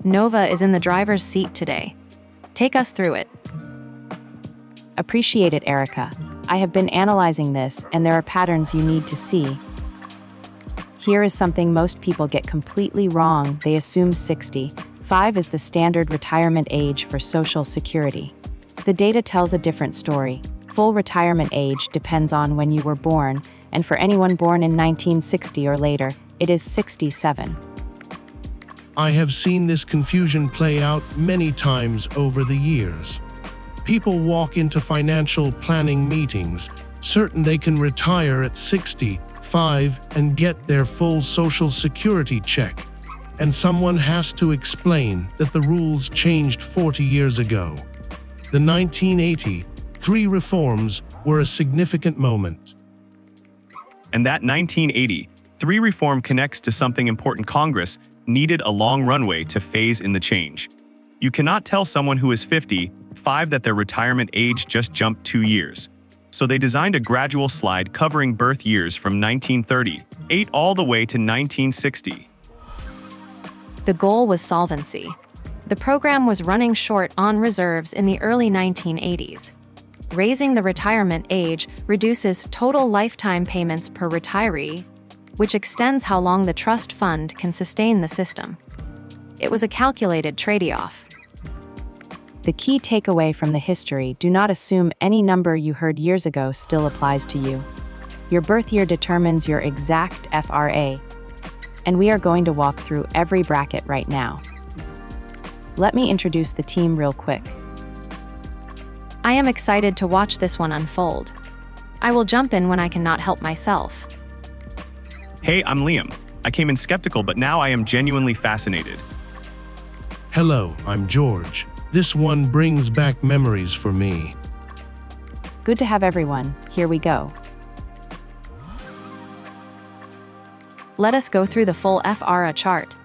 Nova is in the driver's seat today. Take us through it. Appreciate it, Erica. I have been analyzing this, and there are patterns you need to see. Here is something most people get completely wrong. They assume 65 is the standard retirement age for Social Security. The data tells a different story. Full retirement age depends on when you were born, and for anyone born in 1960 or later, it is 67. I have seen this confusion play out many times over the years. People walk into financial planning meetings, certain they can retire at 65 and get their full Social Security check. And someone has to explain that the rules changed 40 years ago. The 1983 reforms were a significant moment. And that 1983 reform connects to something important. Congress needed a long runway to phase in the change. You cannot tell someone who is 55 that their retirement age just jumped 2 years. So they designed a gradual slide covering birth years from 1938 all the way to 1960. The goal was solvency. The program was running short on reserves in the early 1980s. Raising the retirement age reduces total lifetime payments per retiree, which extends how long the trust fund can sustain the system. It was a calculated trade-off. The key takeaway from the history: do not assume any number you heard years ago still applies to you. Your birth year determines your exact FRA, and we are going to walk through every bracket right now. Let me introduce the team real quick. I am excited to watch this one unfold. I will jump in when I cannot help myself. Hey, I'm Liam. I came in skeptical, but now I am genuinely fascinated. Hello, I'm George. This one brings back memories for me. Good to have everyone. Here we go. Let us go through the full FRA chart.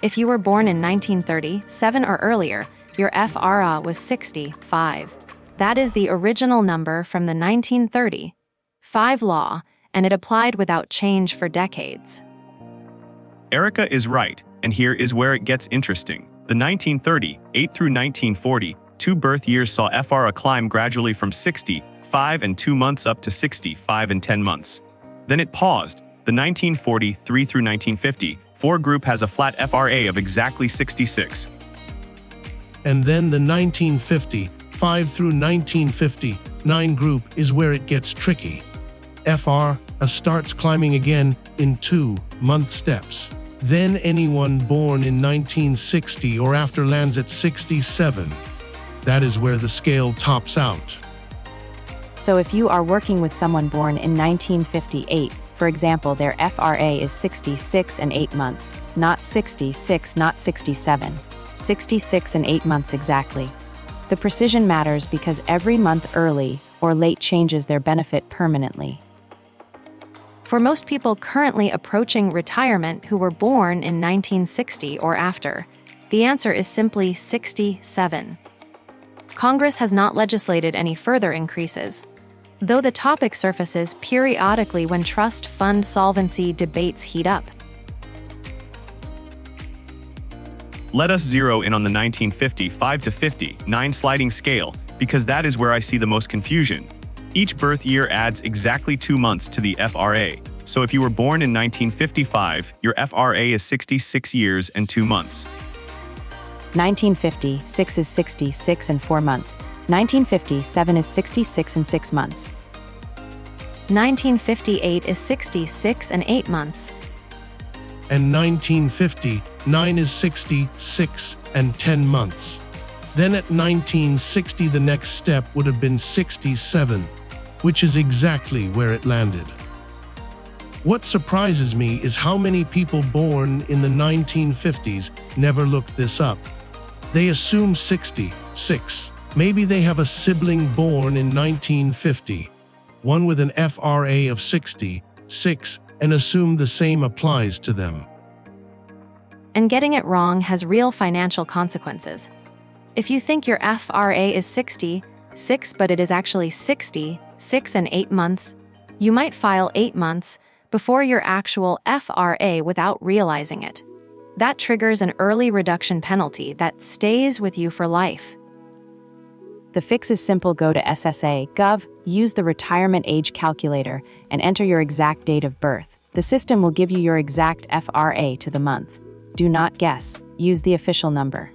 If you were born in 1937 or earlier, your FRA was 65. That is the original number from the 1935 law, and it applied without change for decades. Erica is right, and here is where it gets interesting. The 1938 through 1940 birth years saw FRA climb gradually from 65 and 2 months up to 65 and 10 months. Then it paused. The 1943 through 1954 group has a flat FRA of exactly 66. And then the 1955 through 1959 group is where it gets tricky. FRA starts climbing again in 2-month steps. Then anyone born in 1960 or after lands at 67. That is where the scale tops out. So if you are working with someone born in 1958, for example, their FRA is 66 and 8 months, not 66, not 67. 66 and 8 months exactly. The precision matters because every month early or late changes their benefit permanently. For most people currently approaching retirement who were born in 1960 or after, the answer is simply 67. Congress has not legislated any further increases, though the topic surfaces periodically when trust fund solvency debates heat up. Let us zero in on the 1955 to 59 sliding scale, because that is where I see the most confusion. Each birth year adds exactly 2 months to the FRA. So if you were born in 1955, your FRA is 66 years and 2 months. 1956 is 66 and 4 months. 1957 is 66 and 6 months. 1958 is 66 and 8 months. And 1959 is 66 and 10 months. Then at 1960, the next step would have been 67, which is exactly where it landed. What surprises me is how many people born in the 1950s never looked this up. They assume 66. Maybe they have a sibling born in 1950, one with an FRA of 66, and assume the same applies to them. And getting it wrong has real financial consequences. If you think your FRA is 66 but it is actually 66 and 8 months, you might file 8 months before your actual FRA without realizing it. That triggers an early reduction penalty that stays with you for life. The fix is simple. Go to SSA.gov, use the retirement age calculator, and enter your exact date of birth. The system will give you your exact FRA to the month. Do not guess. Use the official number.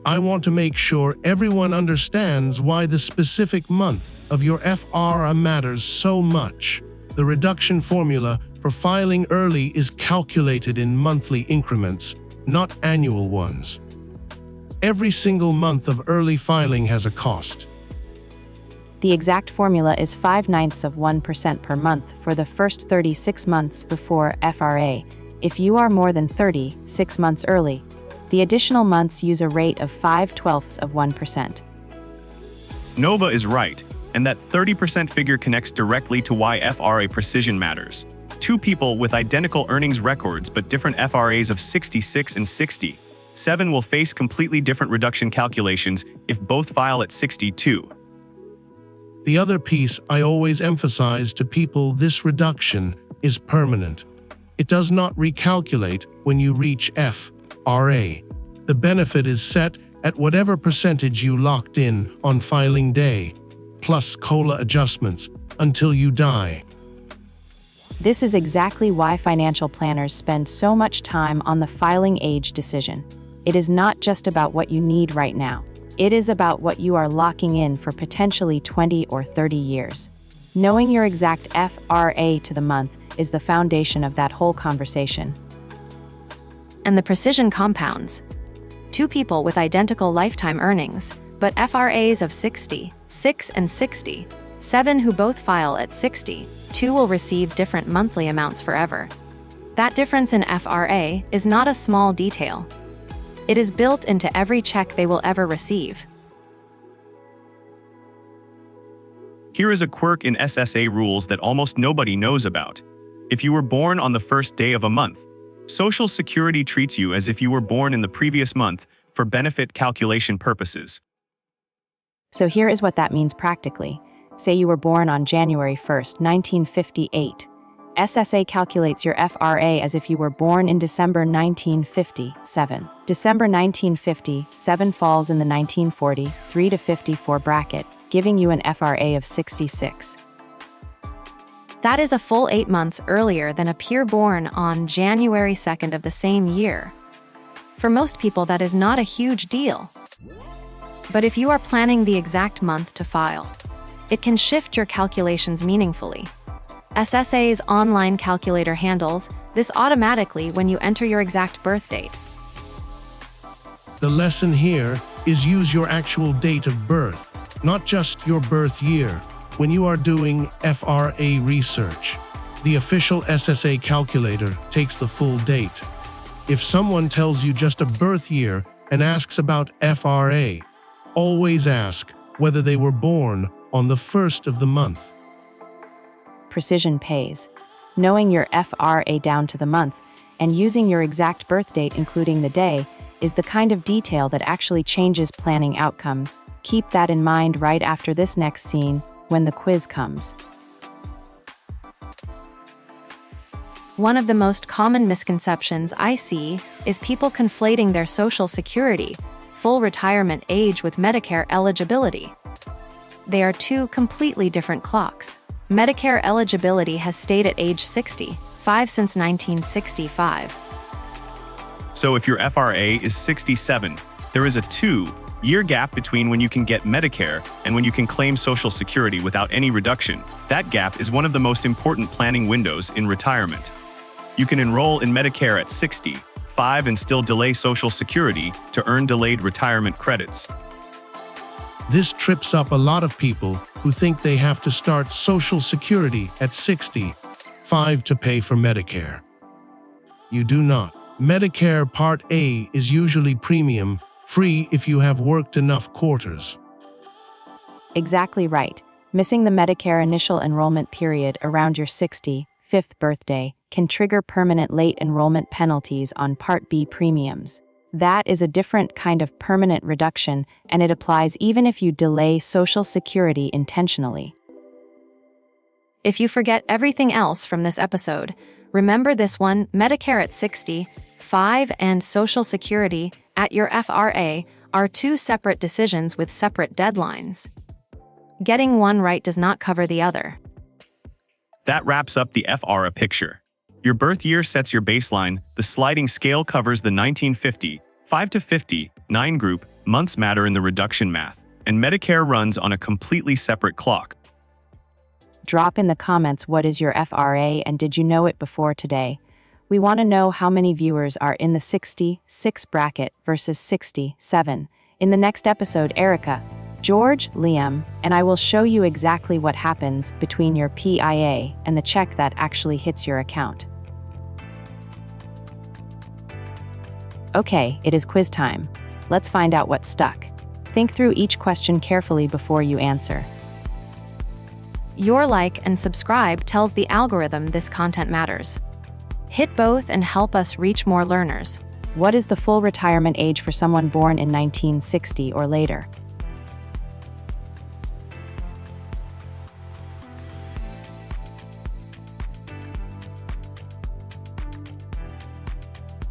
I want to make sure everyone understands why the specific month of your FRA matters so much. The reduction formula for filing early is calculated in monthly increments, not annual ones. Every single month of early filing has a cost. The exact formula is 0.05% per month for the first 36 months before FRA. If you are more than 36 months early, the additional months use a rate of 0.05%. Nova is right, and that 30% figure connects directly to why FRA precision matters. Two people with identical earnings records but different FRAs of 66 and 67 will face completely different reduction calculations if both file at 62. The other piece I always emphasize to people: this reduction is permanent. It does not recalculate when you reach FRA. The benefit is set at whatever percentage you locked in on filing day, plus COLA adjustments, until you die. This is exactly why financial planners spend so much time on the filing age decision. It is not just about what you need right now. It is about what you are locking in for potentially 20 or 30 years. Knowing your exact FRA to the month is the foundation of that whole conversation. And the precision compounds. Two people with identical lifetime earnings, but FRAs of 66 and 67 who both file at 62 will receive different monthly amounts forever. That difference in FRA is not a small detail. It is built into every check they will ever receive. Here is a quirk in SSA rules that almost nobody knows about. If you were born on the first day of a month, Social Security treats you as if you were born in the previous month for benefit calculation purposes. So here is what that means practically. Say you were born on January 1st, 1958. SSA calculates your FRA as if you were born in December 1957. December 1957 falls in the 1943 to 54 bracket, giving you an FRA of 66. That is a full 8 months earlier than a peer born on January 2nd of the same year. For most people, that is not a huge deal. But if you are planning the exact month to file, it can shift your calculations meaningfully. SSA's online calculator handles this automatically when you enter your exact birth date. The lesson here is use your actual date of birth, not just your birth year, when you are doing FRA research. The official SSA calculator takes the full date. If someone tells you just a birth year and asks about FRA, always ask whether they were born on the first of the month. Precision pays. Knowing your FRA down to the month and using your exact birth date, including the day, is the kind of detail that actually changes planning outcomes. Keep that in mind right after this next scene when the quiz comes. One of the most common misconceptions I see is people conflating their Social Security, full retirement age with Medicare eligibility. They are two completely different clocks. Medicare eligibility has stayed at age 65 since 1965. So if your FRA is 67, there is a 2-year gap between when you can get Medicare and when you can claim Social Security without any reduction. That gap is one of the most important planning windows in retirement. You can enroll in Medicare at 65 and still delay Social Security to earn delayed retirement credits. This trips up a lot of people who think they have to start Social Security at 65 to pay for Medicare. You do not. Medicare Part A is usually premium, free if you have worked enough quarters. Exactly right. Missing the Medicare initial enrollment period around your 65th birthday can trigger permanent late enrollment penalties on Part B premiums. That is a different kind of permanent reduction, and it applies even if you delay Social Security intentionally. If you forget everything else from this episode, Remember this one: Medicare at 65 and Social Security at your FRA are two separate decisions with separate deadlines. Getting one right does not cover the other. That wraps up the FRA picture. Your birth year sets your baseline, the sliding scale covers the 1950, 5 to 50, 9 group, months matter in the reduction math, and Medicare runs on a completely separate clock. Drop in the comments what is your FRA and did you know it before today? We want to know how many viewers are in the 66 bracket versus 67. In the next episode, Erica, George, Liam, and I will show you exactly what happens between your PIA and the check that actually hits your account. Okay, it is quiz time. Let's find out what stuck. Think through each question carefully before you answer. Your like and subscribe tells the algorithm this content matters. Hit both and help us reach more learners. What is the full retirement age for someone born in 1960 or later?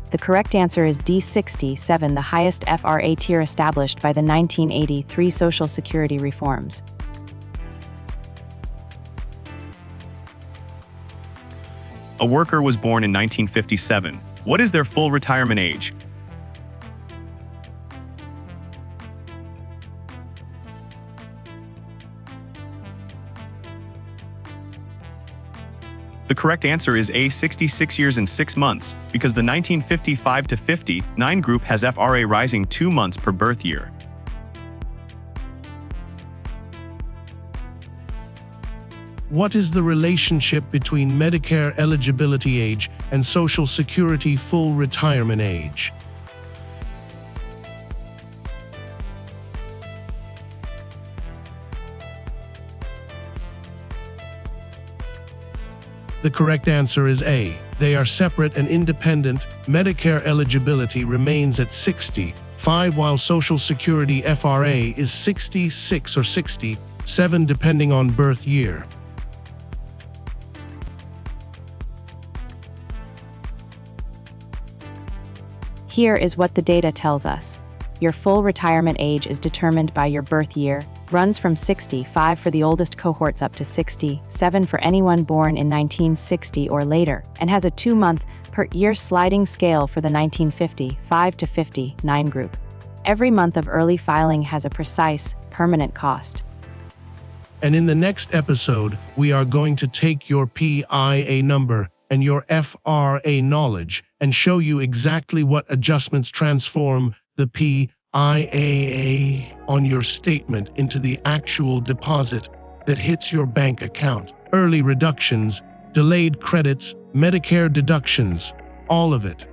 The correct answer is D67, the highest FRA tier established by the 1983 Social Security reforms. A worker was born in 1957. What is their full retirement age? The correct answer is A, 66 years and 6 months, because the 1955 to 59 group has FRA rising 2 months per birth year. What is the relationship between Medicare eligibility age and Social Security full retirement age? The correct answer is A. They are separate and independent. Medicare eligibility remains at 65, while Social Security FRA is 66 or 67, depending on birth year. Here is what the data tells us. Your full retirement age is determined by your birth year, runs from 65 for the oldest cohorts up to 67 for anyone born in 1960 or later, and has a 2-month per year sliding scale for the 1955 to 59 group. Every month of early filing has a precise, permanent cost. And in the next episode, we are going to take your PIA number and your FRA knowledge and show you exactly what adjustments transform the PIA on your statement into the actual deposit that hits your bank account. Early reductions, delayed credits, Medicare deductions, all of it.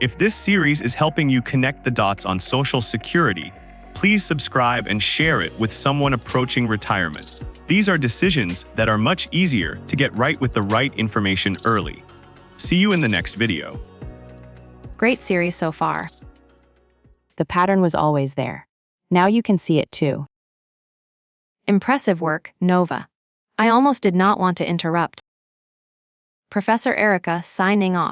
If this series is helping you connect the dots on Social Security, please subscribe and share it with someone approaching retirement. These are decisions that are much easier to get right with the right information early. See you in the next video. Great series so far. The pattern was always there. Now you can see it too. Impressive work, Nova. I almost did not want to interrupt. Professor Erica signing off.